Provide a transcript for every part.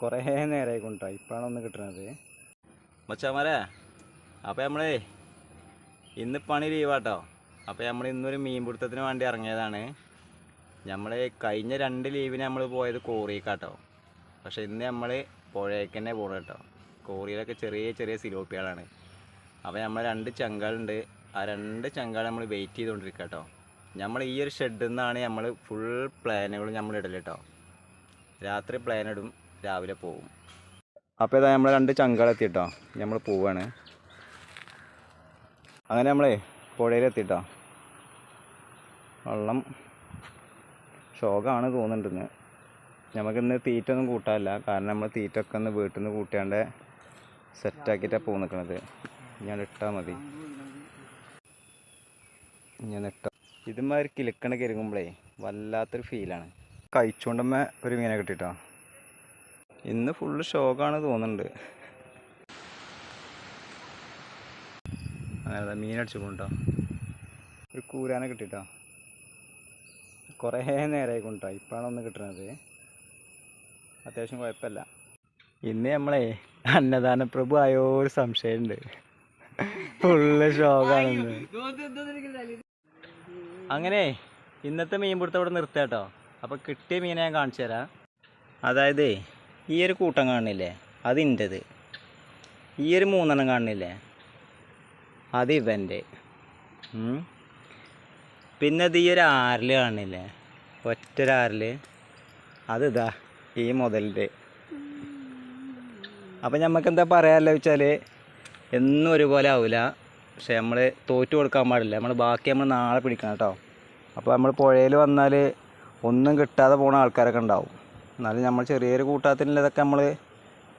കുറേ നേരമായി കൊണ്ടാ ഇപ്പോഴാണ് ഒന്ന് കിട്ടുന്നത്. മച്ചാമാരെ, അപ്പോൾ നമ്മളേ ഇന്ന് പണി ലീവാട്ടോ. അപ്പോൾ നമ്മൾ ഇന്നൊരു മീൻ പിടുത്തത്തിന് വേണ്ടി ഇറങ്ങിയതാണ്. നമ്മൾ കഴിഞ്ഞ 2 ലീവിന് നമ്മൾ പോയത് കോറിക്കാട്ടോ. പക്ഷേ ഇന്ന് നമ്മൾ പുഴയ്ക്ക് തന്നെ പോകണം കേട്ടോ. കോറിയിലൊക്കെ ചെറിയ ചെറിയ സിലോപ്പികളാണ്. അപ്പോൾ നമ്മൾ 2 ചങ്കാളുണ്ട്. ആ 2 ചങ്കാൾ നമ്മൾ വെയിറ്റ് ചെയ്തുകൊണ്ടിരിക്കുക കേട്ടോ. നമ്മൾ ഈ ഒരു ഷെഡിൽ നിന്നാണ് നമ്മൾ ഫുൾ പ്ലാനുകൾ നമ്മൾ ഇടൽ കേട്ടോ. രാത്രി പ്ലാൻ ഇടും, രാവിലെ പോവും. അപ്പോൾ ഇതാ നമ്മൾ 2 ചങ്കാളെത്തിട്ടോ. നമ്മൾ പോവാണ്. അങ്ങനെ നമ്മളെ പുഴയിലെത്തിട്ടോ. വെള്ളം ഷോക്കാണ് തോന്നുന്നുണ്ടെന്ന്. നമുക്കിന്ന് തീറ്റ ഒന്നും കൂട്ടാനില്ല. കാരണം നമ്മൾ തീറ്റ ഒക്കെ ഒന്ന് വീട്ടിൽ നിന്ന് കൂട്ടിയാണ്ട് സെറ്റാക്കിയിട്ടാണ് പോകും നിൽക്കുന്നത്. ഞാൻ ഇട്ടാൽ മതി. ഞാൻ ഇട്ടാൽ ഇതുമാതിരി കിലുക്കണ കരുകുമ്പോഴേ വല്ലാത്തൊരു ഫീലാണ്. കഴിച്ചുകൊണ്ടമ്മ ഒരു മീനെ കിട്ടിട്ടോ. ഇന്ന് ഫുള്ള് ഷോക്കാണ് തോന്നുന്നുണ്ട്. അങ്ങനെ മീനടിച്ചു കൊണ്ടോ ഒരു കൂരാനെ കിട്ടിട്ടോ. കുറേ നേരമായി കൊണ്ടോ ഇപ്പോഴാണ് ഒന്ന് കിട്ടുന്നത്. അത്യാവശ്യം കുഴപ്പമില്ല. ഇന്ന് നമ്മളെ അന്നദാന പ്രഭു ആയോ ഒരു സംശയമുണ്ട്. ഫുള്ള് ഷോക്കാണെന്ന്. അങ്ങനെ ഇന്നത്തെ മീൻ പിടുത്തം ഇവിടെ നിർത്തുക കേട്ടോ. അപ്പോൾ കിട്ടിയ മീനെ ഞാൻ കാണിച്ചു തരാം. അതായത് ഈ ഒരു കൂട്ടം കാണുന്നില്ലേ, അത് ഇൻ്റെത്. ഈ ഒരു 3 കാണുന്നില്ലേ, അത് ഇവൻ്റെ. പിന്നെ ഇത് ഈ ഒരു 6 കാണുന്നില്ലേ, ഒറ്റൊരു 6 അത് ഇതാ ഈ മുതലിൻ്റെ. അപ്പം നമുക്കെന്താ പറയാമല്ലോ വെച്ചാൽ എന്നും ഒരുപോലെ ആവില്ല. പക്ഷെ നമ്മൾ തോറ്റു കൊടുക്കാൻ പാടില്ല. നമ്മൾ ബാക്കി നമ്മൾ നാളെ പിടിക്കണം കേട്ടോ. അപ്പോൾ നമ്മൾ പുഴയിൽ വന്നാൽ ഒന്നും കിട്ടാതെ പോണ ആൾക്കാരൊക്കെ ഉണ്ടാവും. എന്നാലും നമ്മൾ ചെറിയൊരു കൂട്ടത്തിനുള്ളതൊക്കെ നമ്മൾ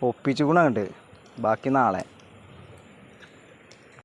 ഒപ്പിച്ചു ഗുണമുണ്ട്. ബാക്കി നാളെ